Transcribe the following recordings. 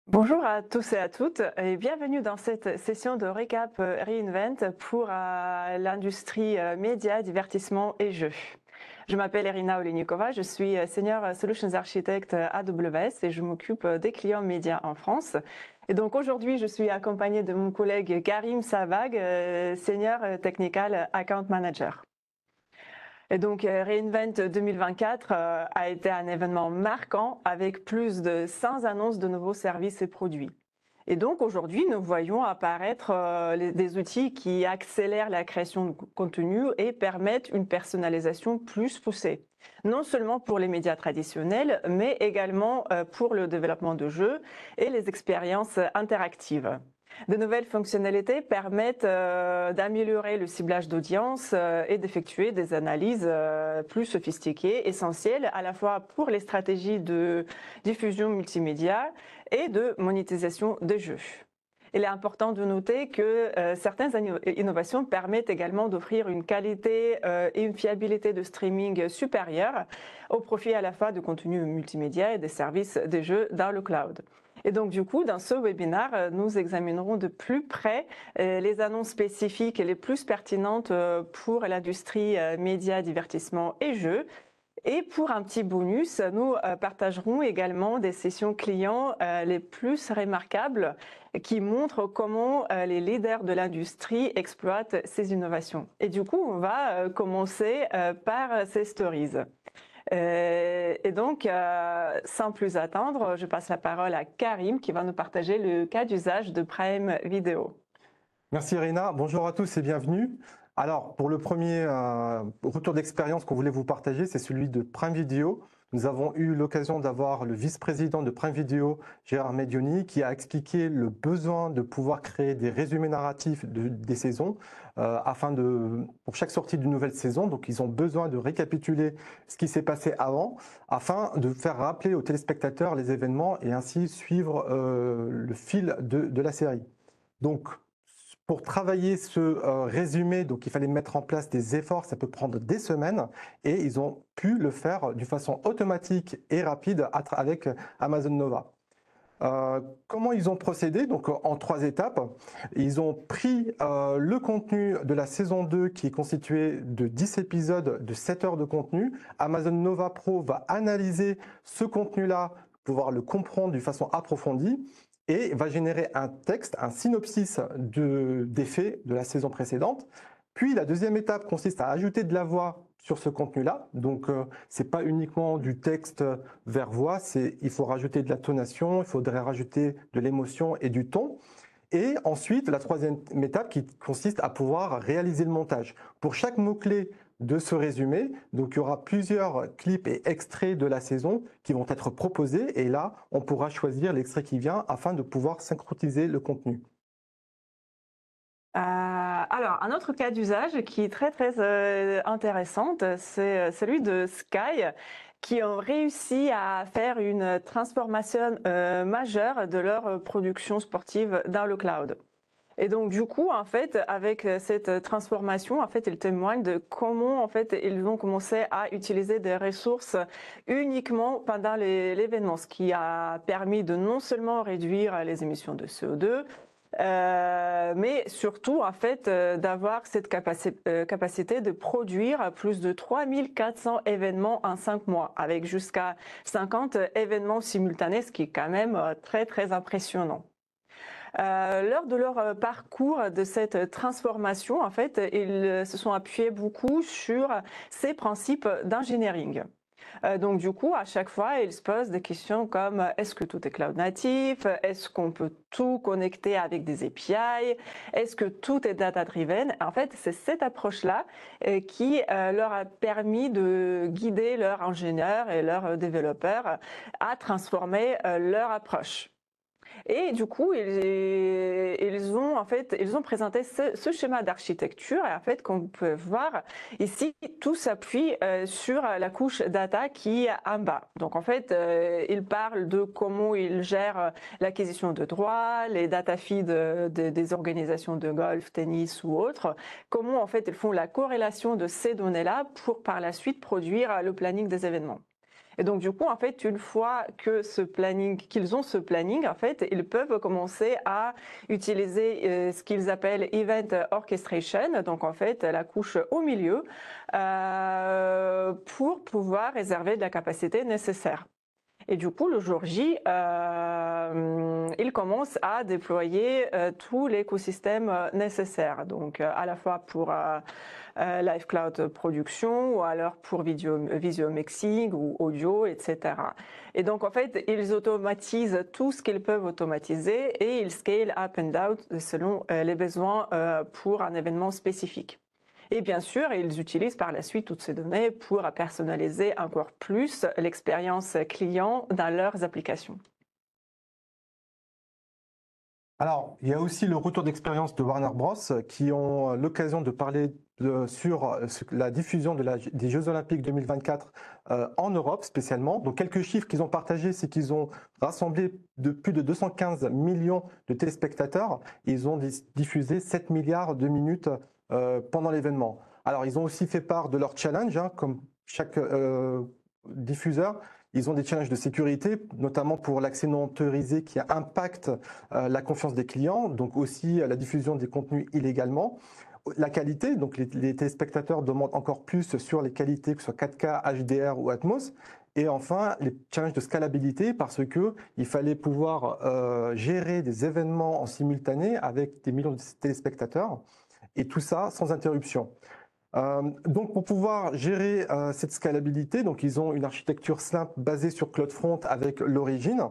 Bonjour à tous et à toutes et bienvenue dans cette session de récap Reinvent pour l'industrie média, divertissement et jeux. Je m'appelle Irina Olenikova, je suis Senior Solutions Architect AWS et je m'occupe des clients médias en France. Et donc aujourd'hui, je suis accompagnée de mon collègue Karim Savag, Senior Technical Account Manager. Et donc Reinvent 2024 a été un événement marquant avec plus de 100 annonces de nouveaux services et produits. Et donc aujourd'hui, nous voyons apparaître des outils qui accélèrent la création de contenu et permettent une personnalisation plus poussée. Non seulement pour les médias traditionnels, mais également pour le développement de jeux et les expériences interactives. De nouvelles fonctionnalités permettent d'améliorer le ciblage d'audience et d'effectuer des analyses plus sophistiquées, essentielles à la fois pour les stratégies de diffusion multimédia et de monétisation des jeux. Il est important de noter que certaines innovations permettent également d'offrir une qualité et une fiabilité de streaming supérieure au profit à la fois de contenus multimédia et des services des jeux dans le cloud. Et donc du coup, dans ce webinaire, nous examinerons de plus près les annonces spécifiques et les plus pertinentes pour l'industrie média, divertissement et jeux. Et pour un petit bonus, nous partagerons également des sessions clients les plus remarquables qui montrent comment les leaders de l'industrie exploitent ces innovations. Et du coup, on va commencer par ces stories. Et donc, sans plus attendre, je passe la parole à Karim qui va nous partager le cas d'usage de Prime Video. Merci Irina, bonjour à tous et bienvenue. Alors pour le premier retour d'expérience qu'on voulait vous partager, c'est celui de Prime Video. Nous avons eu l'occasion d'avoir le vice-président de Prime Video, Gérard Medioni, qui a expliqué le besoin de pouvoir créer des résumés narratifs des saisons pour chaque sortie d'une nouvelle saison. Donc ils ont besoin de récapituler ce qui s'est passé avant afin de faire rappeler aux téléspectateurs les événements et ainsi suivre le fil de la série. Donc pour travailler ce résumé, donc il fallait mettre en place des efforts, ça peut prendre des semaines, et ils ont pu le faire d'une façon automatique et rapide avec Amazon Nova. Comment ils ont procédé? Donc en 3 étapes. Ils ont pris le contenu de la saison 2 qui est constitué de 10 épisodes de 7 heures de contenu. Amazon Nova Pro va analyser ce contenu-là, pouvoir le comprendre d'une façon approfondie et va générer un texte, un synopsis des faits de la saison précédente. Puis la deuxième étape consiste à ajouter de la voix sur ce contenu-là. Donc c'est pas uniquement du texte vers voix, il faut rajouter de la tonation, il faudrait rajouter de l'émotion et du ton. Et ensuite, la troisième étape qui consiste à pouvoir réaliser le montage. Pour chaque mot-clé de ce résumé, donc il y aura plusieurs clips et extraits de la saison qui vont être proposés et là, on pourra choisir l'extrait qui vient afin de pouvoir synchroniser le contenu. Alors, un autre cas d'usage qui est très intéressant, c'est celui de Sky, qui ont réussi à faire une transformation majeure de leur production sportive dans le cloud. Et donc du coup, en fait, avec cette transformation, en fait, ils témoignent de comment, en fait, ils vont commencer à utiliser des ressources uniquement pendant l'événement, ce qui a permis de non seulement réduire les émissions de CO2, mais surtout, en fait, d'avoir cette capacité de produire plus de 3400 événements en 5 mois, avec jusqu'à 50 événements simultanés, ce qui est quand même très impressionnant. Lors de leur parcours de cette transformation, en fait, ils se sont appuyés beaucoup sur ces principes d'engineering. Donc du coup, à chaque fois, ils se posent des questions comme est-ce que tout est cloud natif? Est-ce qu'on peut tout connecter avec des API? Est-ce que tout est data-driven? En fait, c'est cette approche-là qui leur a permis de guider leurs ingénieurs et leurs développeurs à transformer leur approche. Et du coup, ils ont présenté ce schéma d'architecture. Et en fait, comme vous pouvez voir ici, tout s'appuie sur la couche data qui est en bas. Donc en fait, ils parlent de comment ils gèrent l'acquisition de droits, les data feeds des organisations de golf, tennis ou autres. Comment en fait ils font la corrélation de ces données-là pour par la suite produire le planning des événements. Et donc, du coup, en fait, une fois que qu'ils ont ce planning, en fait, ils peuvent commencer à utiliser ce qu'ils appellent Event Orchestration, donc en fait, la couche au milieu, pour pouvoir réserver de la capacité nécessaire. Et du coup, le jour J, il commence à déployer tout l'écosystème nécessaire, donc à la fois pour Live Cloud Production ou alors pour visio mixing ou audio, etc. Et donc, en fait, ils automatisent tout ce qu'ils peuvent automatiser et ils scale up and down selon les besoins pour un événement spécifique. Et bien sûr, ils utilisent par la suite toutes ces données pour personnaliser encore plus l'expérience client dans leurs applications. Alors, il y a aussi le retour d'expérience de Warner Bros. Qui ont l'occasion de parler sur la diffusion des Jeux Olympiques 2024 en Europe spécialement. Donc, quelques chiffres qu'ils ont partagés, c'est qu'ils ont rassemblé plus de 215 millions de téléspectateurs. Ils ont diffusé 7 milliards de minutes pendant l'événement. Alors, ils ont aussi fait part de leur challenge, hein, comme chaque diffuseur. Ils ont des challenges de sécurité, notamment pour l'accès non autorisé qui impacte la confiance des clients, donc aussi la diffusion des contenus illégalement. La qualité, donc les téléspectateurs demandent encore plus sur les qualités, que ce soit 4K, HDR ou Atmos. Et enfin, les challenges de scalabilité, parce qu'il fallait pouvoir gérer des événements en simultané avec des millions de téléspectateurs, et tout ça sans interruption. Donc, pour pouvoir gérer cette scalabilité, donc ils ont une architecture simple basée sur CloudFront avec l'origine.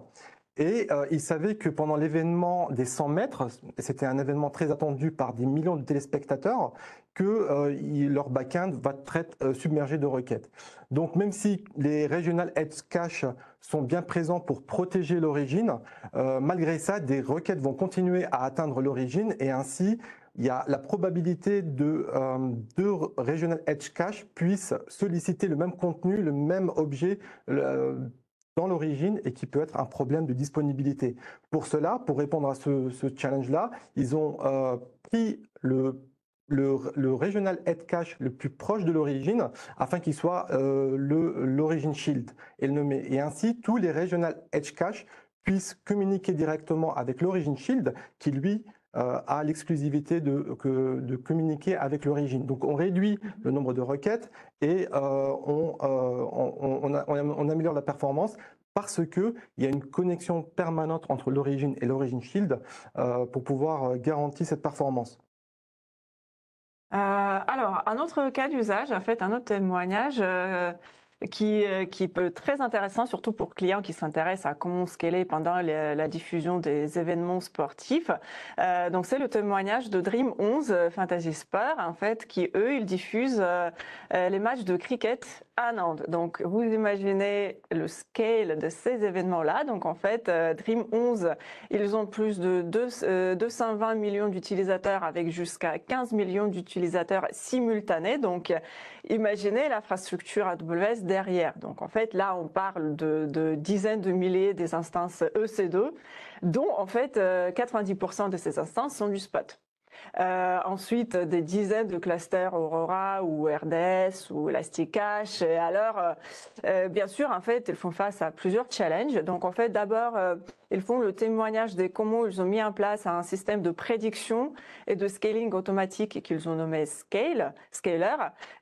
Et ils savaient que pendant l'événement des 100 mètres, c'était un événement très attendu par des millions de téléspectateurs, que leur backend va être submergé de requêtes. Donc, même si les Regional Edge Cache sont bien présents pour protéger l'origine, malgré ça, des requêtes vont continuer à atteindre l'origine et ainsi, il y a la probabilité de deux Regional Edge Cache puissent solliciter le même contenu, le même objet dans l'origine et qui peut être un problème de disponibilité. Pour cela, pour répondre à ce challenge-là, ils ont pris le Regional Edge Cache le plus proche de l'origine afin qu'il soit l'Origin Shield et ainsi tous les Regional Edge Cache puissent communiquer directement avec l'Origin Shield qui lui a l'exclusivité de communiquer avec l'origine. Donc on réduit le nombre de requêtes et on améliore la performance parce qu'il y a une connexion permanente entre l'origine et l'Origin Shield pour pouvoir garantir cette performance. Alors, un autre cas d'usage, en fait, un autre témoignage qui peut être très intéressant, surtout pour clients qui s'intéressent à comment scaler pendant la diffusion des événements sportifs. Donc, c'est le témoignage de Dream 11 Fantasy Sport, en fait, qui, eux, ils diffusent les matchs de cricket à Nantes. Donc, vous imaginez le scale de ces événements-là. Donc, en fait, Dream 11, ils ont plus de 220 millions d'utilisateurs avec jusqu'à 15 millions d'utilisateurs simultanés. Donc, imaginez l'infrastructure AWS derrière. Donc, en fait, là, on parle de dizaines de milliers des instances EC2, dont, en fait, 90% de ces instances sont du spot. Ensuite, des dizaines de clusters Aurora ou RDS ou Elasticache. Et alors, bien sûr, en fait, ils font face à plusieurs challenges. Donc, en fait, d'abord, ils font le témoignage de comment ils ont mis en place un système de prédiction et de scaling automatique qu'ils ont nommé Scaler.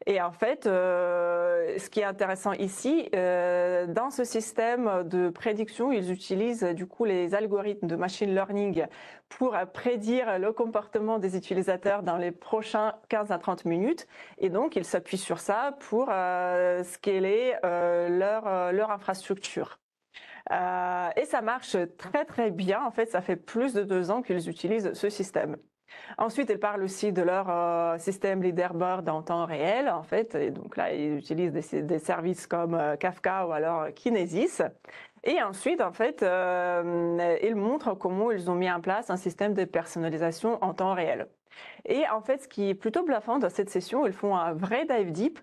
Et en fait, ce qui est intéressant ici, dans ce système de prédiction, ils utilisent du coup les algorithmes de machine learning pour prédire le comportement des utilisateurs dans les prochains 15 à 30 minutes. Et donc, ils s'appuient sur ça pour scaler leur infrastructure. Et ça marche très, très bien. En fait, ça fait plus de 2 ans qu'ils utilisent ce système. Ensuite, ils parlent aussi de leur système leaderboard en temps réel, en fait. Et donc là, ils utilisent des services comme Kafka ou alors Kinesis. Et ensuite, en fait, ils montrent comment ils ont mis en place un système de personnalisation en temps réel. Et en fait, ce qui est plutôt bluffant dans cette session, ils font un vrai dive deep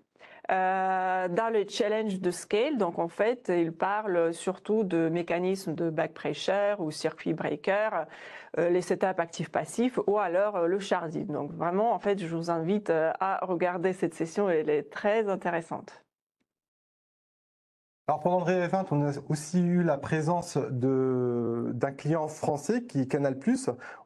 dans le challenge de scale. Donc, en fait, ils parlent surtout de mécanismes de back pressure ou circuit breaker, les setups actifs-passifs ou alors le sharding. Donc, vraiment, en fait, je vous invite à regarder cette session. Elle est très intéressante. Alors pendant le Ré20, on a aussi eu la présence d'un client français qui est Canal+.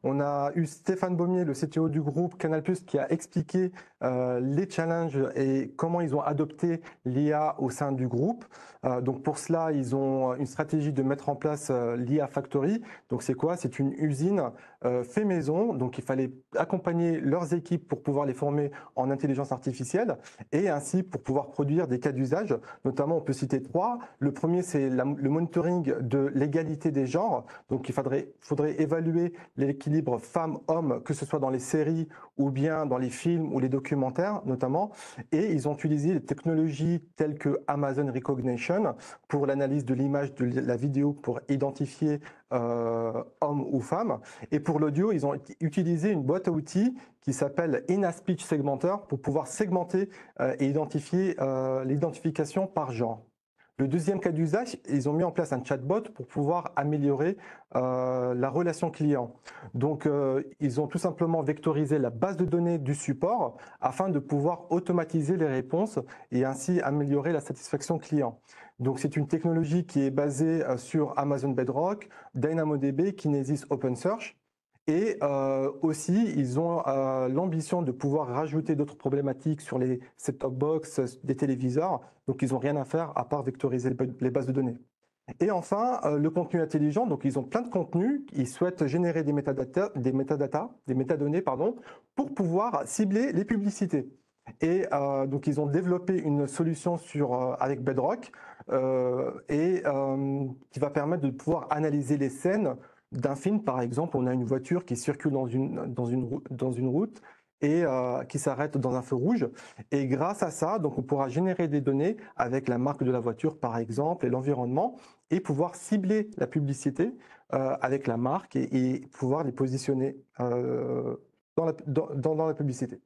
On a eu Stéphane Baumier, le CTO du groupe Canal+, qui a expliqué les challenges et comment ils ont adopté l'IA au sein du groupe. Donc pour cela, ils ont une stratégie de mettre en place l'IA Factory. Donc c'est quoi? C'est une usine fait maison. Donc il fallait accompagner leurs équipes pour pouvoir les former en intelligence artificielle et ainsi pour pouvoir produire des cas d'usage. Notamment, on peut citer trois. Le premier, c'est le monitoring de l'égalité des genres. Donc, il faudrait évaluer l'équilibre femmes-hommes, que ce soit dans les séries ou bien dans les films ou les documentaires, notamment. Et ils ont utilisé des technologies telles que Amazon Recognition pour l'analyse de l'image de la vidéo pour identifier hommes ou femmes. Et pour l'audio, ils ont utilisé une boîte à outils qui s'appelle In-Speech Segmenter pour pouvoir segmenter et identifier l'identification par genre. Le deuxième cas d'usage, ils ont mis en place un chatbot pour pouvoir améliorer la relation client. Donc, ils ont tout simplement vectorisé la base de données du support afin de pouvoir automatiser les réponses et ainsi améliorer la satisfaction client. Donc, c'est une technologie qui est basée sur Amazon Bedrock, DynamoDB, Kinesis OpenSearch. Et aussi, ils ont l'ambition de pouvoir rajouter d'autres problématiques sur les set-top box des téléviseurs. Donc, ils n'ont rien à faire à part vectoriser les bases de données. Et enfin, le contenu intelligent. Donc, ils ont plein de contenus. Ils souhaitent générer des métadonnées, pardon, pour pouvoir cibler les publicités. Et donc, ils ont développé une solution avec Bedrock qui va permettre de pouvoir analyser les scènes d'un film. Par exemple, on a une voiture qui circule dans une route et qui s'arrête dans un feu rouge. Et grâce à ça, donc, on pourra générer des données avec la marque de la voiture, par exemple, et l'environnement, et pouvoir cibler la publicité avec la marque et pouvoir les positionner dans la publicité.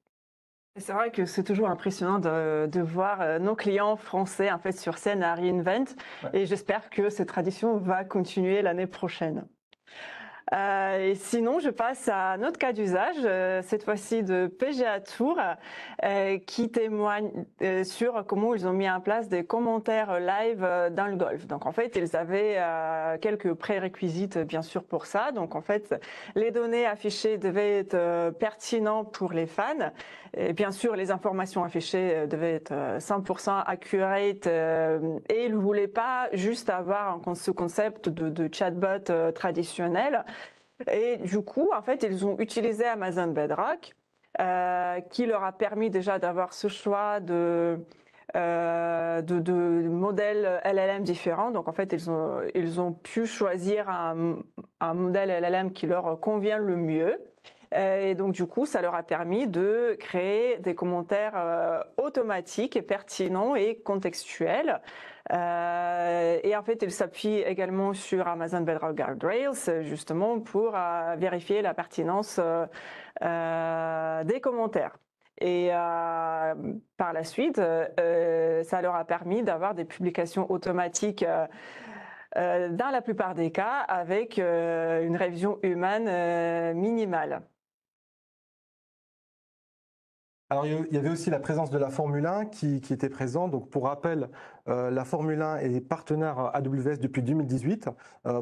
C'est vrai que c'est toujours impressionnant de voir nos clients français en fait sur scène à reInvent, Ouais. et j'espère que cette tradition va continuer l'année prochaine. Et sinon, je passe à un autre cas d'usage, cette fois-ci de PGA Tour, qui témoigne sur comment ils ont mis en place des commentaires live dans le golf. Donc en fait, ils avaient quelques prérequisites bien sûr pour ça. Donc en fait, les données affichées devaient être pertinentes pour les fans. Et bien sûr, les informations affichées devaient être 100% accurate, et ils ne voulaient pas juste avoir ce concept de chatbot traditionnel. Et du coup, en fait, ils ont utilisé Amazon Bedrock, qui leur a permis déjà d'avoir ce choix de modèles LLM différents. Donc, en fait, ils ont pu choisir un modèle LLM qui leur convient le mieux. Et donc, du coup, ça leur a permis de créer des commentaires automatiques et pertinents et contextuels. Et en fait, ils s'appuient également sur Amazon Bedrock Guardrails, justement, pour vérifier la pertinence des commentaires. Et par la suite, ça leur a permis d'avoir des publications automatiques dans la plupart des cas avec une révision humaine minimale. Alors, il y avait aussi la présence de la Formule 1 qui était présente. Donc, pour rappel, la Formule 1 est partenaire AWS depuis 2018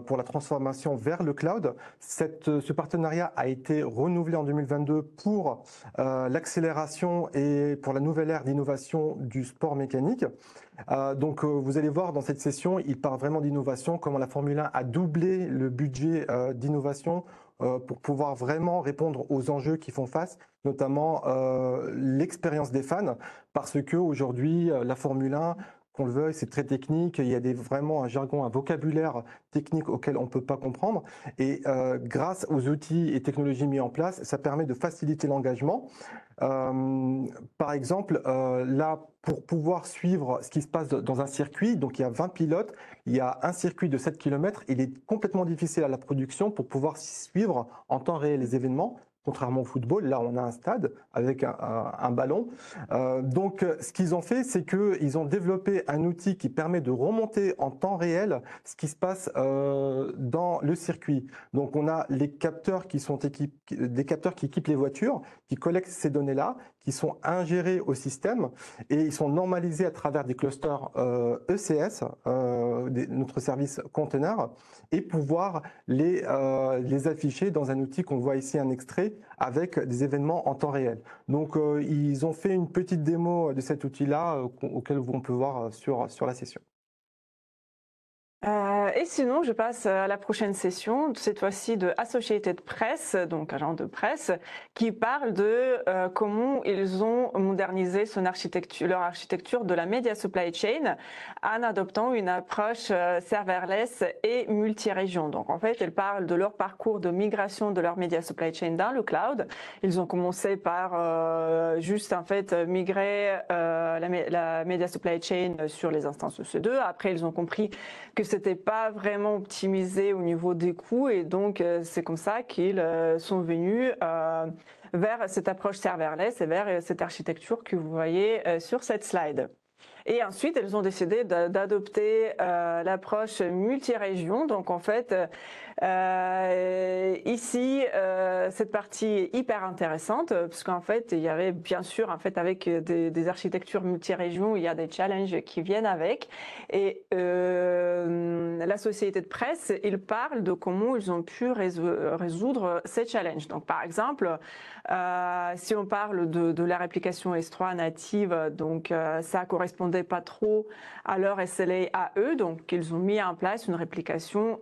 pour la transformation vers le cloud. Ce partenariat a été renouvelé en 2022 pour l'accélération et pour la nouvelle ère d'innovation du sport mécanique. Donc, vous allez voir dans cette session, il parle vraiment d'innovation, comment la Formule 1 a doublé le budget d'innovation pour pouvoir vraiment répondre aux enjeux qui font face, notamment l'expérience des fans, parce que aujourd'hui la Formule 1, qu'on le veuille, c'est très technique, il y a vraiment un jargon, un vocabulaire technique auquel on ne peut pas comprendre, et grâce aux outils et technologies mis en place, ça permet de faciliter l'engagement. Par exemple, là, pour pouvoir suivre ce qui se passe dans un circuit, donc il y a 20 pilotes, il y a un circuit de 7 km, il est complètement difficile à la production pour pouvoir suivre en temps réel les événements, contrairement au football. Là, on a un stade avec un ballon. Donc, ce qu'ils ont fait, c'est qu'ils ont développé un outil qui permet de remonter en temps réel ce qui se passe dans le circuit. Donc, on a les capteurs qui sont des capteurs qui équipent les voitures, qui collectent ces données-là, qui sont ingérés au système et ils sont normalisés à travers des clusters ECS, notre service conteneur, et pouvoir les afficher dans un outil qu'on voit ici, un extrait, avec des événements en temps réel. Donc, ils ont fait une petite démo de cet outil-là auquel on peut voir sur la session. Et sinon, je passe à la prochaine session, cette fois-ci de Associated Press, donc agent de presse, qui parle de comment ils ont modernisé leur architecture de la media supply chain en adoptant une approche serverless et multi-région. Donc en fait, ils parlent de leur parcours de migration de leur media supply chain dans le cloud. Ils ont commencé par juste en fait migrer la media supply chain sur les instances EC2. Après, ils ont compris que c'était pas vraiment optimisé au niveau des coûts et donc c'est comme ça qu'ils sont venus vers cette approche serverless et vers cette architecture que vous voyez sur cette slide. Et ensuite, elles ont décidé d'adopter l'approche multi-région. Donc, en fait, ici, cette partie est hyper intéressante parce qu'en fait, il y avait bien sûr, en fait, avec des architectures multi-régions, il y a des challenges qui viennent avec. Et la société de presse, ils parlent de comment ils ont pu résoudre ces challenges. Donc, par exemple, si on parle de leur application S3 native, donc ça correspondait pas trop à leur SLA à eux, donc ils ont mis en place une réplication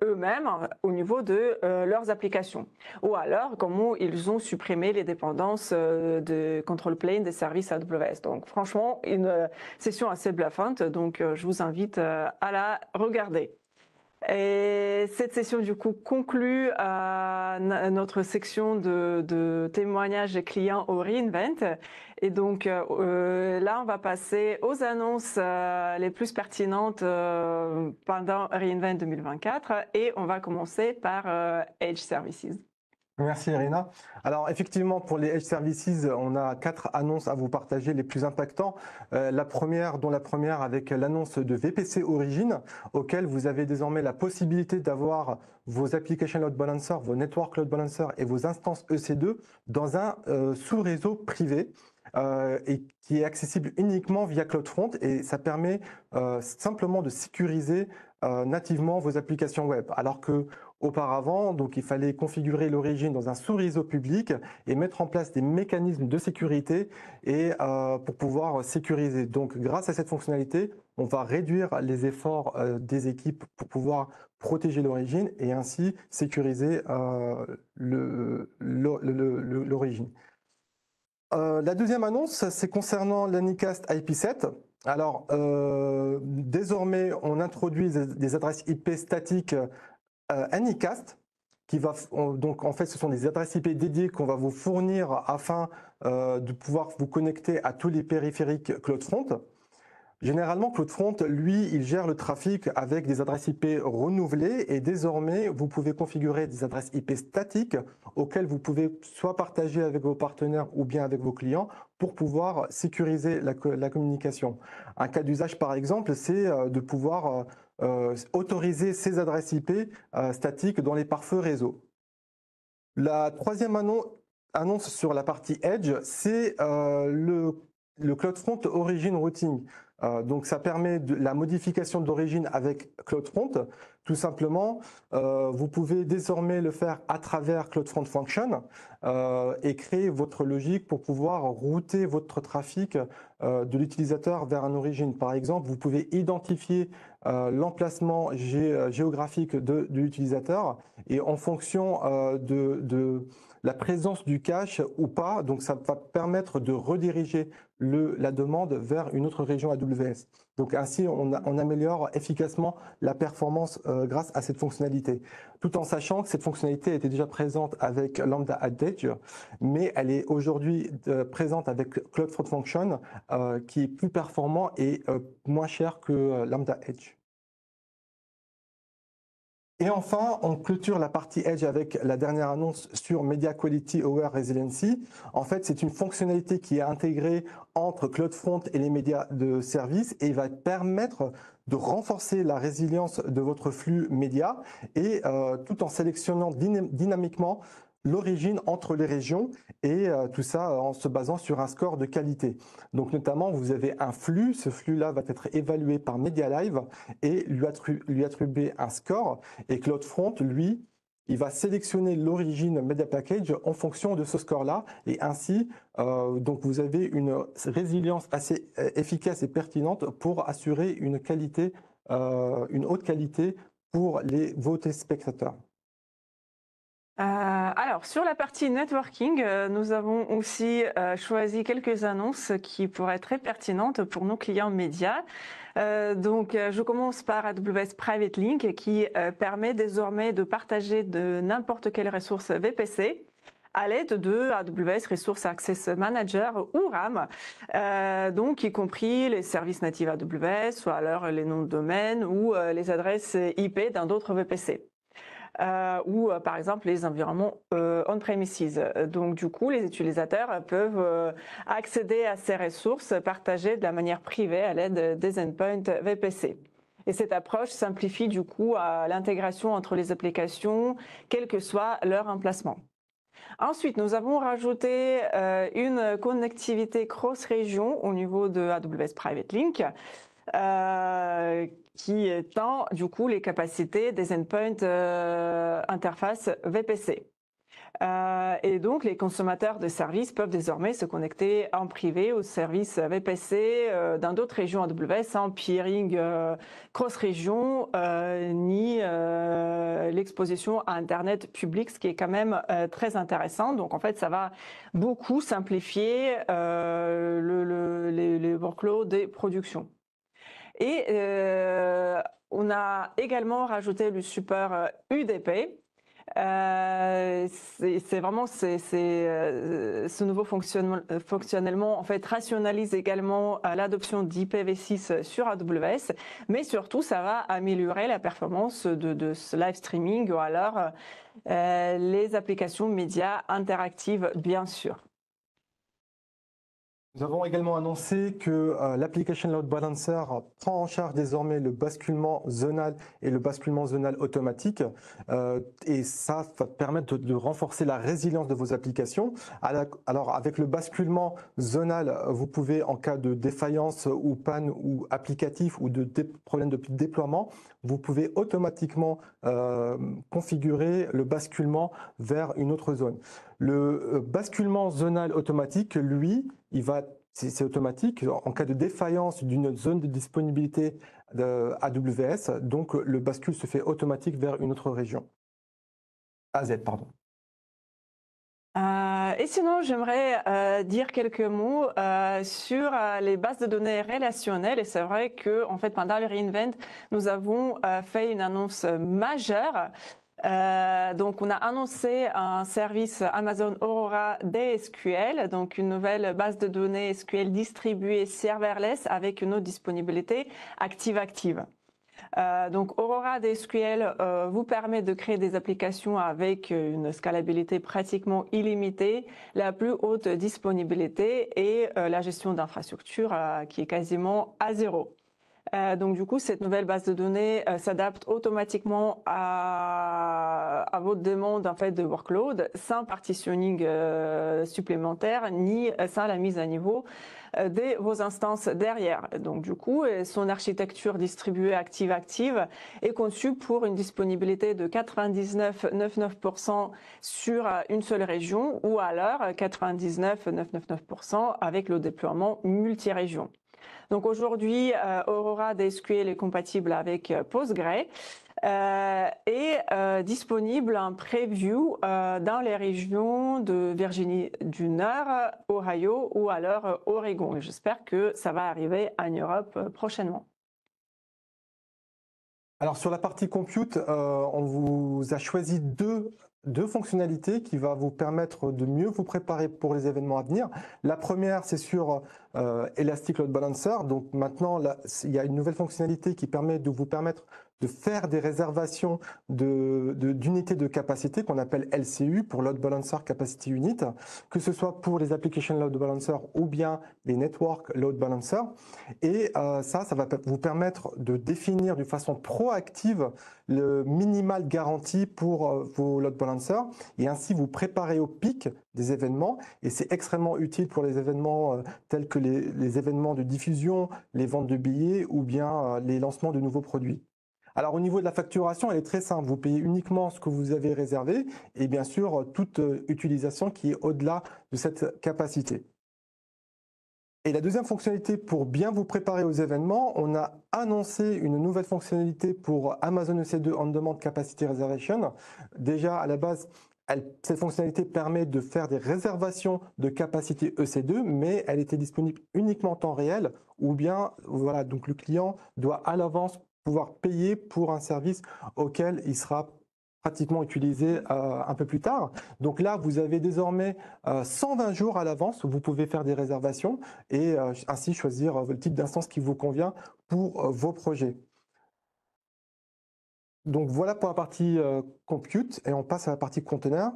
eux-mêmes au niveau de leurs applications. Ou alors comment ils ont supprimé les dépendances de control plane des services AWS. Donc franchement, une session assez bluffante, donc je vous invite à la regarder. Et cette session du coup conclut notre section de témoignages clients au reInvent. Et donc là, on va passer aux annonces les plus pertinentes pendant reInvent 2024 et on va commencer par Edge Services. Merci Irina. Alors effectivement, pour les Edge Services, on a 4 annonces à vous partager les plus impactants. La première avec l'annonce de VPC Origin, auquel vous avez désormais la possibilité d'avoir vos Application Load Balancer, vos Network Load Balancer et vos instances EC2 dans un sous-réseau privé. Et qui est accessible uniquement via CloudFront et ça permet simplement de sécuriser nativement vos applications web. Alors que auparavant, donc il fallait configurer l'origine dans un sous-réseau public et mettre en place des mécanismes de sécurité et pour pouvoir sécuriser. Donc grâce à cette fonctionnalité, on va réduire les efforts des équipes pour pouvoir protéger l'origine et ainsi sécuriser l'origine. La deuxième annonce, c'est concernant l'Anycast IP7. Alors, désormais, on introduit des adresses IP statiques Anycast, donc en fait, ce sont des adresses IP dédiées qu'on va vous fournir afin de pouvoir vous connecter à tous les périphériques CloudFront. Généralement, CloudFront, lui, il gère le trafic avec des adresses IP renouvelées et désormais, vous pouvez configurer des adresses IP statiques auxquelles vous pouvez soit partager avec vos partenaires ou bien avec vos clients pour pouvoir sécuriser la communication. Un cas d'usage, par exemple, c'est de pouvoir autoriser ces adresses IP statiques dans les pare-feux réseau. La troisième annonce sur la partie Edge, c'est le CloudFront Origin Routing. Donc ça permet la modification d'origine avec CloudFront. Tout simplement, vous pouvez désormais le faire à travers CloudFront Function et créer votre logique pour pouvoir router votre trafic de l'utilisateur vers un origine. Par exemple, vous pouvez identifier l'emplacement géographique de l'utilisateur et en fonction de la présence du cache ou pas, donc ça va permettre de rediriger la demande vers une autre région AWS. Donc ainsi, on améliore efficacement la performance grâce à cette fonctionnalité, tout en sachant que cette fonctionnalité était déjà présente avec Lambda at Edge, mais elle est aujourd'hui présente avec CloudFront Function, qui est plus performant et moins cher que Lambda Edge. Et enfin, on clôture la partie Edge avec la dernière annonce sur Media Quality Aware Resiliency. En fait, c'est une fonctionnalité qui est intégrée entre CloudFront et les médias de service et va permettre de renforcer la résilience de votre flux média et tout en sélectionnant dynamiquement l'origine entre les régions et tout ça en se basant sur un score de qualité. Donc notamment, vous avez un flux, ce flux-là va être évalué par MediaLive et lui attribuer un score. Et CloudFront, lui, il va sélectionner l'origine Media Package en fonction de ce score-là. Et ainsi, donc vous avez une résilience assez efficace et pertinente pour assurer une qualité, une haute qualité pour vos téléspectateurs. Alors, sur la partie networking, nous avons aussi choisi quelques annonces qui pourraient être très pertinentes pour nos clients médias. Je commence par AWS Private Link qui permet désormais de partager de n'importe quelle ressource VPC à l'aide de AWS Resource Access Manager ou RAM, donc y compris les services natifs AWS, ou alors les noms de domaine ou les adresses IP d'un autre VPC. Ou par exemple les environnements on-premises. Donc du coup, les utilisateurs peuvent accéder à ces ressources partagées de la manière privée à l'aide des endpoints VPC. Et cette approche simplifie du coup l'intégration entre les applications, quel que soit leur emplacement. Ensuite, nous avons rajouté une connectivité cross-région au niveau de AWS Private Link, qui étend du coup les capacités des endpoints interface VPC. Et donc, les consommateurs de services peuvent désormais se connecter en privé aux services VPC dans d'autres régions AWS sans peering cross-région ni l'exposition à Internet public, ce qui est quand même très intéressant. Donc, en fait, ça va beaucoup simplifier les workloads des productions. Et on a également rajouté le support UDP. C'est vraiment ce nouveau fonctionnellement en fait rationalise également l'adoption d'IPv6 sur AWS, mais surtout ça va améliorer la performance de ce live streaming ou alors les applications médias interactives bien sûr. Nous avons également annoncé que l'application Load Balancer prend en charge désormais le basculement zonal et le basculement zonal automatique. Et ça va permettre de renforcer la résilience de vos applications. Alors, avec le basculement zonal, vous pouvez, en cas de défaillance ou panne ou applicatif ou de problème de déploiement, vous pouvez automatiquement configurer le basculement vers une autre zone. Le basculement zonal automatique, lui, c'est automatique en cas de défaillance d'une zone de disponibilité de AWS, donc le bascule se fait automatique vers une autre région. AZ, pardon. Et sinon, j'aimerais dire quelques mots sur les bases de données relationnelles. Et c'est vrai que, en fait, pendant le reInvent, nous avons fait une annonce majeure. Donc, on a annoncé un service Amazon Aurora DSQL, donc une nouvelle base de données SQL distribuée serverless avec une haute disponibilité active-active. Donc Aurora DSQL vous permet de créer des applications avec une scalabilité pratiquement illimitée, la plus haute disponibilité et la gestion d'infrastructure qui est quasiment à zéro. Donc du coup, cette nouvelle base de données s'adapte automatiquement à votre demande en fait de workload, sans partitioning supplémentaire ni sans la mise à niveau de vos instances derrière. Donc du coup, son architecture distribuée active-active est conçue pour une disponibilité de 99,99% sur une seule région ou alors 99,999% avec le déploiement multi-région. Donc aujourd'hui, Aurora DSQL est compatible avec Postgre et disponible en preview dans les régions de Virginie du Nord, Ohio ou alors Oregon. Et j'espère que ça va arriver en Europe prochainement. Alors sur la partie compute, on vous a choisi deux fonctionnalités qui vont vous permettre de mieux vous préparer pour les événements à venir. La première, c'est sur Elastic Load Balancer. Donc maintenant, là, il y a une nouvelle fonctionnalité qui permet de vous permettre de faire des réservations d'unités de capacité qu'on appelle LCU pour Load Balancer Capacity Unit, que ce soit pour les Application Load Balancer ou bien les Network Load Balancer. Et ça va vous permettre de définir d'une façon proactive le minimal garanti pour vos Load Balancers et ainsi vous préparer au pic des événements. Et c'est extrêmement utile pour les événements tels que les événements de diffusion, les ventes de billets ou bien les lancements de nouveaux produits. Alors au niveau de la facturation, elle est très simple. Vous payez uniquement ce que vous avez réservé et bien sûr toute utilisation qui est au-delà de cette capacité. Et la deuxième fonctionnalité pour bien vous préparer aux événements, on a annoncé une nouvelle fonctionnalité pour Amazon EC2 On Demand Capacity Reservation. Déjà à la base, cette fonctionnalité permet de faire des réservations de capacité EC2, mais elle était disponible uniquement en temps réel, ou bien voilà, donc le client doit à l'avance pouvoir payer pour un service auquel il sera pratiquement utilisé un peu plus tard. Donc là, vous avez désormais 120 jours à l'avance où vous pouvez faire des réservations et ainsi choisir le type d'instance qui vous convient pour vos projets. Donc voilà pour la partie compute et on passe à la partie conteneur.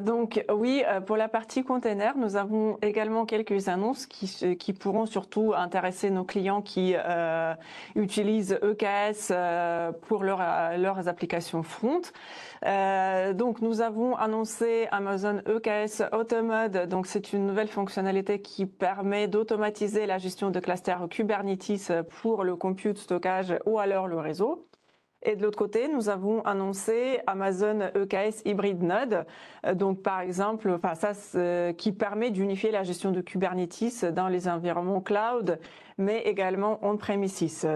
Donc oui, pour la partie container, nous avons également quelques annonces qui pourront surtout intéresser nos clients qui utilisent EKS pour leurs applications front. Donc nous avons annoncé Amazon EKS Automode. Donc c'est une nouvelle fonctionnalité qui permet d'automatiser la gestion de clusters Kubernetes pour le compute, stockage ou alors le réseau. Et de l'autre côté, nous avons annoncé Amazon EKS Hybrid Node, donc par exemple, qui permet d'unifier la gestion de Kubernetes dans les environnements cloud, mais également on-premises,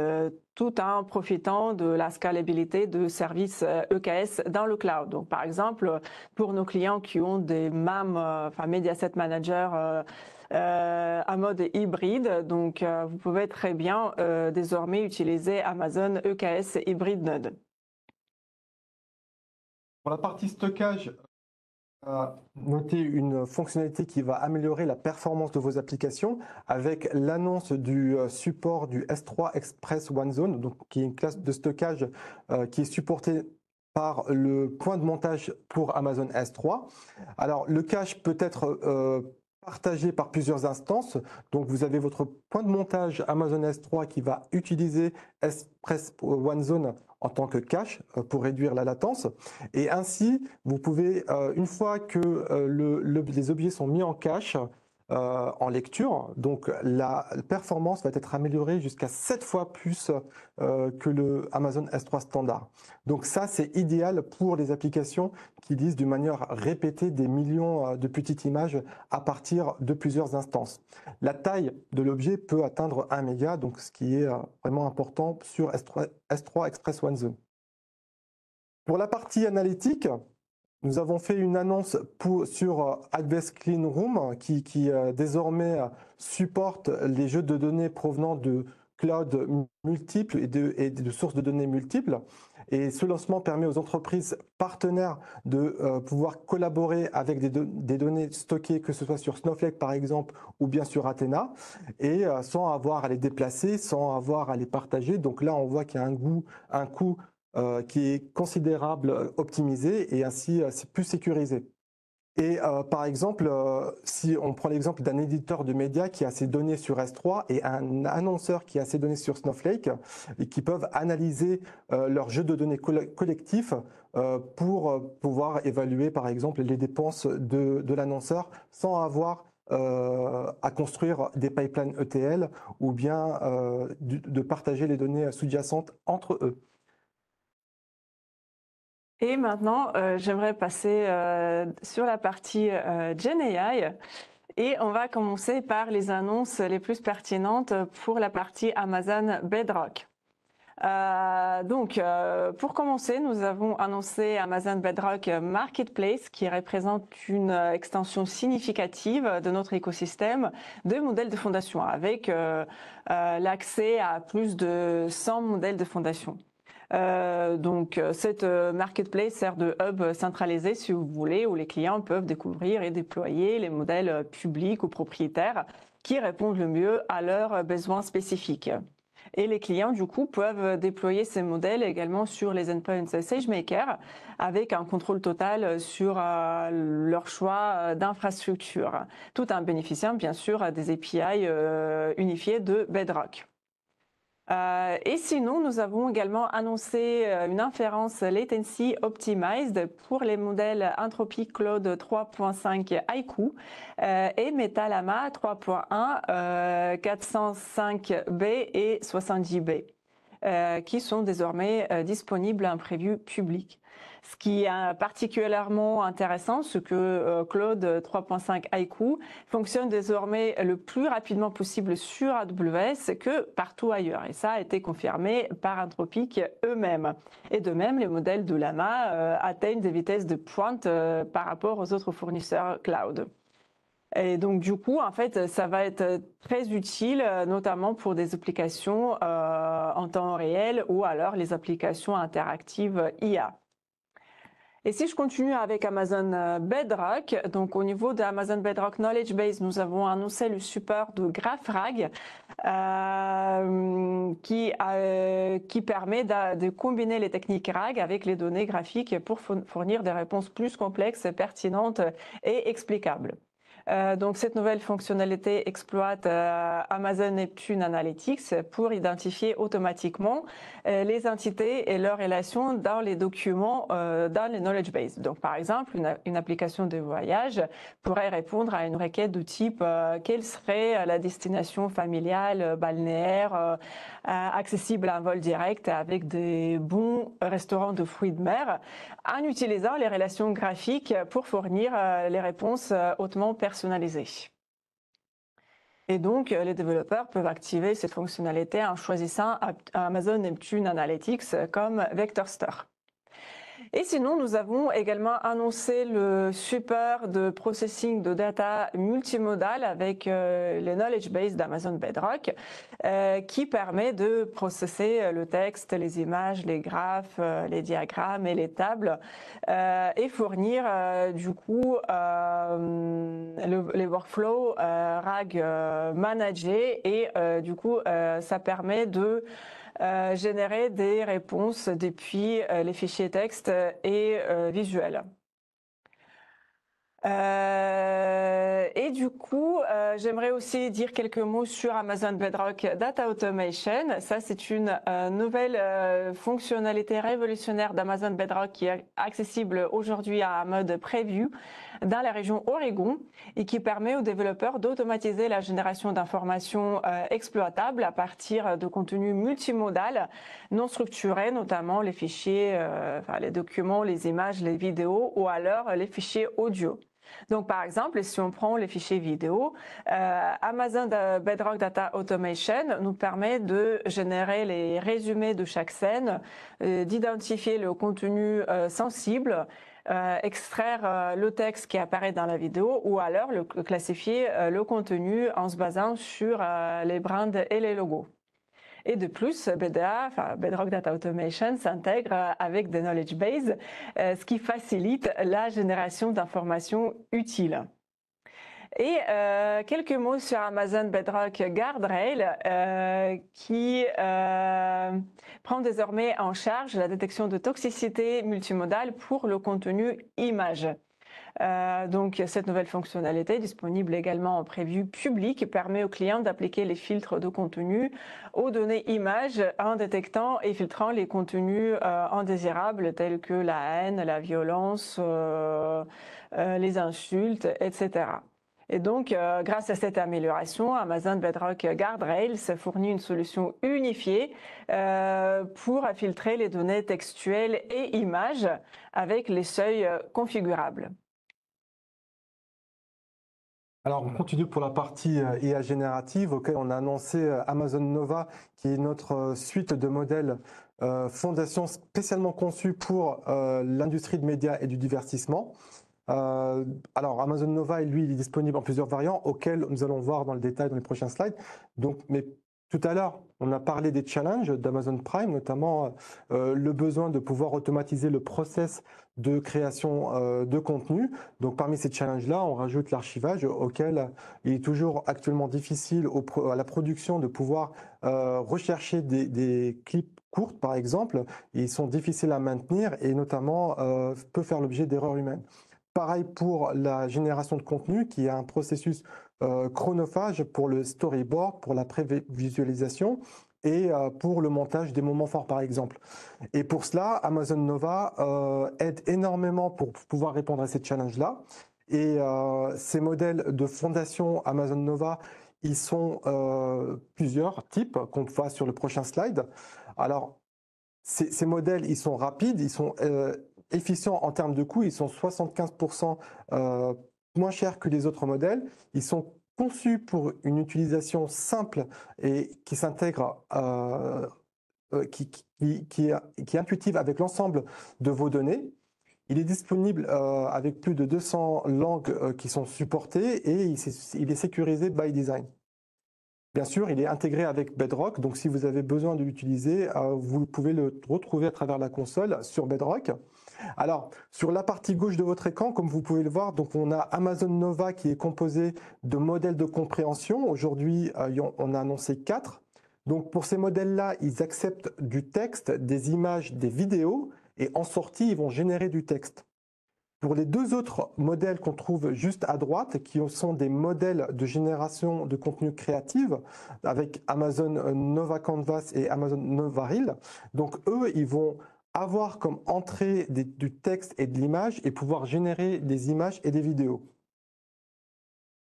tout en profitant de la scalabilité de services EKS dans le cloud. Donc par exemple, pour nos clients qui ont des MAM, Mediaset Manager, en mode hybride. Donc, vous pouvez très bien désormais utiliser Amazon EKS Hybrid Node. Pour la partie stockage, notez une fonctionnalité qui va améliorer la performance de vos applications avec l'annonce du support du S3 Express One Zone, donc qui est une classe de stockage qui est supportée par le point de montage pour Amazon S3. Alors, le cache peut être partagé par plusieurs instances. Donc, vous avez votre point de montage Amazon S3 qui va utiliser Express One Zone en tant que cache pour réduire la latence. Et ainsi, vous pouvez, une fois que les objets sont mis en cache, en lecture, donc la performance va être améliorée jusqu'à 7 fois plus que le Amazon S3 standard. Donc ça, c'est idéal pour les applications qui lisent d'une manière répétée des millions de petites images à partir de plusieurs instances. La taille de l'objet peut atteindre 1 méga, donc ce qui est vraiment important sur S3 Express One Zone. Pour la partie analytique, nous avons fait une annonce sur Advanced Clean Room qui désormais supporte les jeux de données provenant de clouds multiples et de sources de données multiples. Et ce lancement permet aux entreprises partenaires de pouvoir collaborer avec des données stockées, que ce soit sur Snowflake par exemple ou bien sur Athena, et sans avoir à les déplacer, sans avoir à les partager. Donc là, on voit qu'il y a un coût qui est considérable, optimisé et ainsi c'est plus sécurisé. Et par exemple, si on prend l'exemple d'un éditeur de médias qui a ses données sur S3 et un annonceur qui a ses données sur Snowflake et qui peuvent analyser leur jeu de données collectif pour pouvoir évaluer par exemple les dépenses de l'annonceur sans avoir à construire des pipelines ETL ou bien de partager les données sous-jacentes entre eux. Et maintenant, j'aimerais passer sur la partie GenAI et on va commencer par les annonces les plus pertinentes pour la partie Amazon Bedrock. Pour commencer, nous avons annoncé Amazon Bedrock Marketplace qui représente une extension significative de notre écosystème de modèles de fondation avec l'accès à plus de 100 modèles de fondation. Cette marketplace sert de hub centralisé, si vous voulez, où les clients peuvent découvrir et déployer les modèles publics ou propriétaires qui répondent le mieux à leurs besoins spécifiques. Et les clients, du coup, peuvent déployer ces modèles également sur les endpoints SageMaker avec un contrôle total sur leur choix d'infrastructure, tout en bénéficiant bien sûr des API unifiés de Bedrock. Et sinon, nous avons également annoncé une inférence latency optimized pour les modèles Anthropic Claude 3.5 Haiku et Metalama 3.1 405B et 70B. Qui sont désormais disponibles en preview public. Ce qui est particulièrement intéressant, c'est que Claude 3.5 Haiku fonctionne désormais le plus rapidement possible sur AWS que partout ailleurs. Et ça a été confirmé par Anthropic eux-mêmes. Et de même, les modèles de Llama atteignent des vitesses de pointe par rapport aux autres fournisseurs cloud. Et donc, du coup, en fait, ça va être très utile, notamment pour des applications en temps réel ou alors les applications interactives IA. Et si je continue avec Amazon Bedrock, donc au niveau de Amazon Bedrock Knowledge Base, nous avons annoncé le support de GraphRag qui permet de combiner les techniques RAG avec les données graphiques pour fournir des réponses plus complexes, pertinentes et explicables. Donc cette nouvelle fonctionnalité exploite Amazon Neptune Analytics pour identifier automatiquement les entités et leurs relations dans les documents dans les knowledge base. Donc par exemple, une application de voyage pourrait répondre à une requête de type quelle serait la destination familiale balnéaire accessible à un vol direct avec des bons restaurants de fruits de mer, en utilisant les relations graphiques pour fournir les réponses hautement personnalisées. Et donc, les développeurs peuvent activer cette fonctionnalité en choisissant Amazon Neptune Analytics comme Vector Store. Et sinon, nous avons également annoncé le support de processing de data multimodal avec les knowledge base d'Amazon Bedrock qui permet de processer le texte, les images, les graphes, les diagrammes et les tables et fournir du coup les workflows RAG managés et du coup ça permet de générer des réponses depuis les fichiers texte et visuels. Et du coup, j'aimerais aussi dire quelques mots sur Amazon Bedrock Data Automation. Ça, c'est une nouvelle fonctionnalité révolutionnaire d'Amazon Bedrock qui est accessible aujourd'hui à mode preview dans la région Oregon et qui permet aux développeurs d'automatiser la génération d'informations exploitables à partir de contenus multimodal non structurés, notamment les fichiers, les documents, les images, les vidéos ou alors les fichiers audio. Donc, par exemple, si on prend les fichiers vidéo, Amazon Bedrock Data Automation nous permet de générer les résumés de chaque scène, d'identifier le contenu sensible, extraire le texte qui apparaît dans la vidéo ou alors classifier le contenu en se basant sur les brands et les logos. Et de plus, Bedrock Data Automation s'intègre avec des knowledge bases, ce qui facilite la génération d'informations utiles. Et quelques mots sur Amazon Bedrock Guardrail qui prend désormais en charge la détection de toxicité multimodale pour le contenu image. Donc, cette nouvelle fonctionnalité, disponible également en preview public, permet aux clients d'appliquer les filtres de contenu aux données images en détectant et filtrant les contenus indésirables tels que la haine, la violence, les insultes, etc. Et donc, grâce à cette amélioration, Amazon Bedrock Guardrails fournit une solution unifiée pour filtrer les données textuelles et images avec les seuils configurables. Alors, on continue pour la partie IA générative, auquel on a annoncé Amazon Nova, qui est notre suite de modèles fondation spécialement conçue pour l'industrie de médias et du divertissement. Alors, Amazon Nova, lui, il est disponible en plusieurs variants, auxquels nous allons voir dans le détail dans les prochains slides. Donc, mais Tout à l'heure, on a parlé des challenges d'Amazon Prime, notamment le besoin de pouvoir automatiser le process de création de contenu. Donc parmi ces challenges-là, on rajoute l'archivage auquel il est toujours actuellement difficile à la production de pouvoir rechercher des clips courtes, par exemple. Ils sont difficiles à maintenir et notamment peuvent faire l'objet d'erreurs humaines. Pareil pour la génération de contenu, qui est un processus chronophage pour le storyboard, pour la prévisualisation et pour le montage des moments forts, par exemple. Et pour cela, Amazon Nova aide énormément pour pouvoir répondre à ces challenges-là. Et ces modèles de fondation Amazon Nova, ils sont plusieurs types qu'on voit sur le prochain slide. Alors, ces modèles, ils sont rapides, ils sont efficients en termes de coût, ils sont 75% moins chers que les autres modèles. Ils sont conçus pour une utilisation simple et qui s'intègre, qui est intuitive avec l'ensemble de vos données. Il est disponible avec plus de 200 langues qui sont supportées et il est sécurisé by design. Bien sûr, il est intégré avec Bedrock, donc si vous avez besoin de l'utiliser, vous pouvez le retrouver à travers la console sur Bedrock. Alors, sur la partie gauche de votre écran, comme vous pouvez le voir, donc on a Amazon Nova qui est composé de modèles de compréhension. Aujourd'hui, on a annoncé 4. Donc pour ces modèles-là, ils acceptent du texte, des images, des vidéos, et en sortie, ils vont générer du texte. Pour les deux autres modèles qu'on trouve juste à droite, qui sont des modèles de génération de contenu créatif, avec Amazon Nova Canvas et Amazon Nova Reel, donc eux, ils vont avoir comme entrée du texte et de l'image et pouvoir générer des images et des vidéos.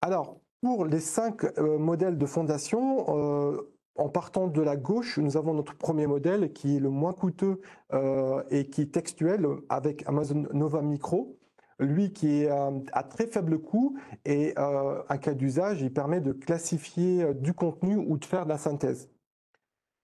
Alors, pour les 5 modèles de fondation, en partant de la gauche, nous avons notre premier modèle qui est le moins coûteux et qui est textuel avec Amazon Nova Micro. Lui qui est à très faible coût et un cas d'usage, il permet de classifier du contenu ou de faire de la synthèse.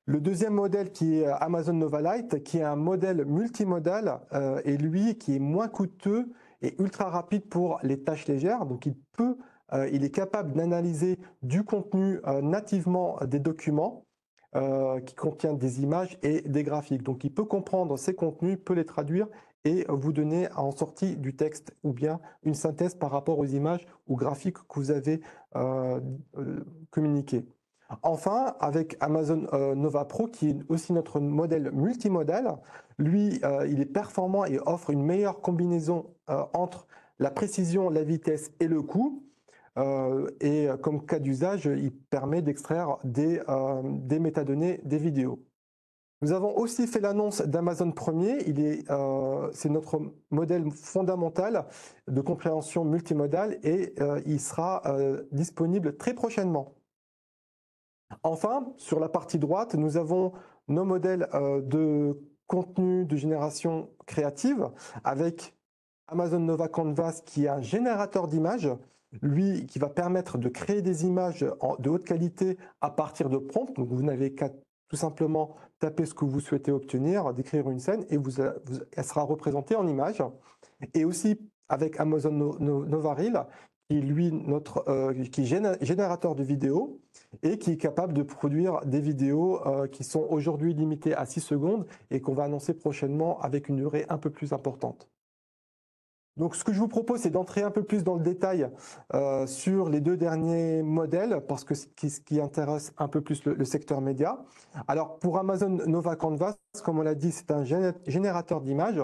Le deuxième modèle qui est Amazon Nova Lite, qui est un modèle multimodal et lui qui est moins coûteux et ultra rapide pour les tâches légères. Donc il est capable d'analyser du contenu nativement des documents qui contiennent des images et des graphiques. Donc il peut comprendre ces contenus, peut les traduire et vous donner en sortie du texte ou bien une synthèse par rapport aux images ou graphiques que vous avez communiqués. Enfin, avec Amazon Nova Pro, qui est aussi notre modèle multimodal, lui, il est performant et offre une meilleure combinaison entre la précision, la vitesse et le coût. Et comme cas d'usage, il permet d'extraire des métadonnées des vidéos. Nous avons aussi fait l'annonce d'Amazon Premier. C'est notre modèle fondamental de compréhension multimodale et il sera disponible très prochainement. Enfin, sur la partie droite, nous avons nos modèles de contenu de génération créative avec Amazon Nova Canvas qui est un générateur d'images, lui qui va permettre de créer des images de haute qualité à partir de prompts. Donc vous n'avez qu'à tout simplement taper ce que vous souhaitez obtenir, décrire une scène et elle sera représentée en images. Et aussi avec Amazon Nova Reel, qui est lui qui est générateur de vidéos et qui est capable de produire des vidéos qui sont aujourd'hui limitées à 6 secondes et qu'on va annoncer prochainement avec une durée un peu plus importante. Donc ce que je vous propose, c'est d'entrer un peu plus dans le détail sur les 2 derniers modèles, parce que ce qui intéresse un peu plus le secteur média. Alors pour Amazon Nova Canvas, comme on l'a dit, c'est un générateur d'images.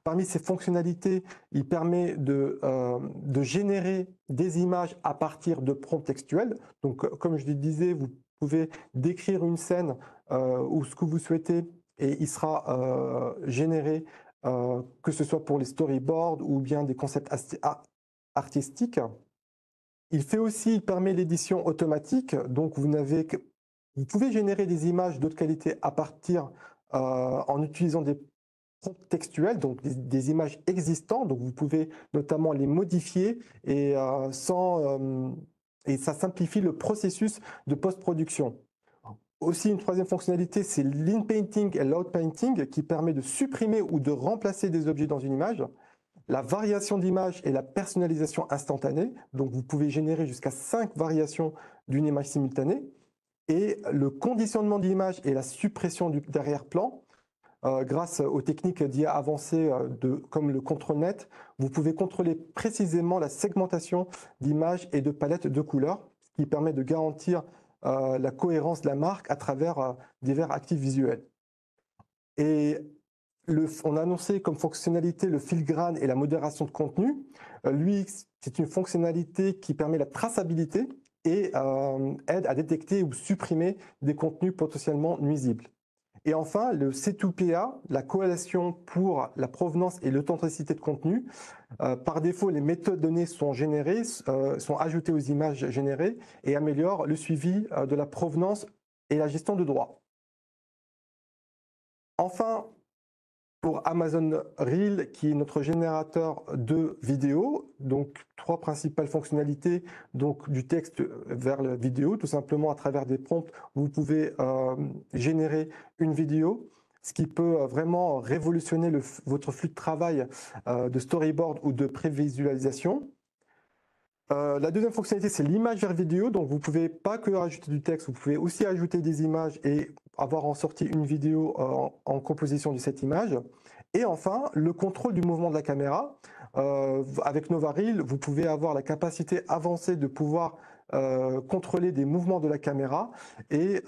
Parmi ses fonctionnalités, il permet de générer des images à partir de prompts textuels. Donc comme je le disais, vous pouvez décrire une scène ou ce que vous souhaitez et il sera généré que ce soit pour les storyboards ou bien des concepts artistiques. Il permet l'édition automatique, donc vous pouvez générer des images d'autre qualité à partir en utilisant des prompts textuels, donc des images existantes, donc vous pouvez notamment les modifier et ça simplifie le processus de post-production. Aussi, une troisième fonctionnalité, c'est l'in-painting et l'out-painting qui permet de supprimer ou de remplacer des objets dans une image. La variation d'image et la personnalisation instantanée. Donc, vous pouvez générer jusqu'à 5 variations d'une image simultanée. et le conditionnement de l'image et la suppression du derrière-plan. Grâce aux techniques d'IA avancées comme le ControlNet, vous pouvez contrôler précisément la segmentation d'images et de palettes de couleurs, ce qui permet de garantir la cohérence de la marque à travers divers actifs visuels. Et on a annoncé comme fonctionnalité le filigrane et la modération de contenu. Lui, c'est une fonctionnalité qui permet la traçabilité et aide à détecter ou supprimer des contenus potentiellement nuisibles. Et enfin, le C2PA, la corrélation pour la provenance et l'authenticité de contenu. Par défaut, les méthodes données sont générées, sont ajoutées aux images générées et améliorent le suivi de la provenance et la gestion de droits. Enfin, pour Amazon Reel, qui est notre générateur de vidéos, donc 3 principales fonctionnalités, donc du texte vers la vidéo, tout simplement à travers des prompts, vous pouvez générer une vidéo, ce qui peut vraiment révolutionner votre flux de travail de storyboard ou de prévisualisation. La deuxième fonctionnalité, c'est l'image vers vidéo. Donc, vous ne pouvez pas que rajouter du texte, vous pouvez aussi ajouter des images et avoir en sortie une vidéo en composition de cette image. Et enfin, le contrôle du mouvement de la caméra. Avec Nova Reel, vous pouvez avoir la capacité avancée de pouvoir contrôler des mouvements de la caméra et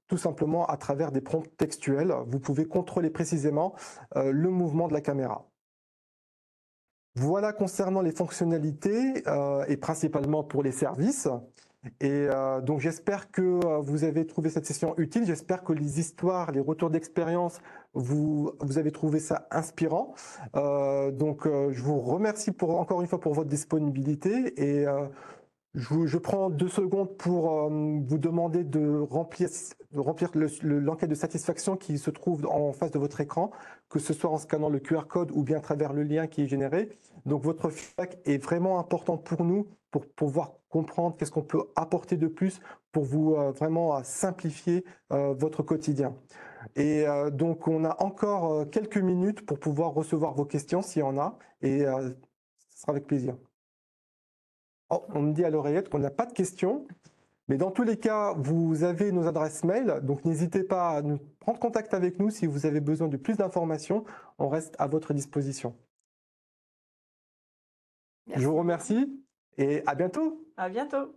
tout simplement à travers des prompts textuels, vous pouvez contrôler précisément le mouvement de la caméra. Voilà concernant les fonctionnalités et principalement pour les services. Et donc j'espère que vous avez trouvé cette session utile. J'espère que les histoires, les retours d'expérience, vous avez trouvé ça inspirant. Je vous remercie encore une fois pour votre disponibilité et je prends 2 secondes pour vous demander de remplir l'enquête de satisfaction qui se trouve en face de votre écran, que ce soit en scannant le QR code ou bien à travers le lien qui est généré. Donc votre feedback est vraiment important pour nous, pour pouvoir comprendre qu'est-ce qu'on peut apporter de plus pour vous vraiment simplifier votre quotidien. Et donc on a encore quelques minutes pour pouvoir recevoir vos questions s'il y en a, et ce sera avec plaisir. Oh, on me dit à l'oreillette qu'on n'a pas de questions, mais dans tous les cas, vous avez nos adresses mail, donc n'hésitez pas à nous prendre contact avec nous si vous avez besoin de plus d'informations. On reste à votre disposition. Merci. Je vous remercie et à bientôt. À bientôt.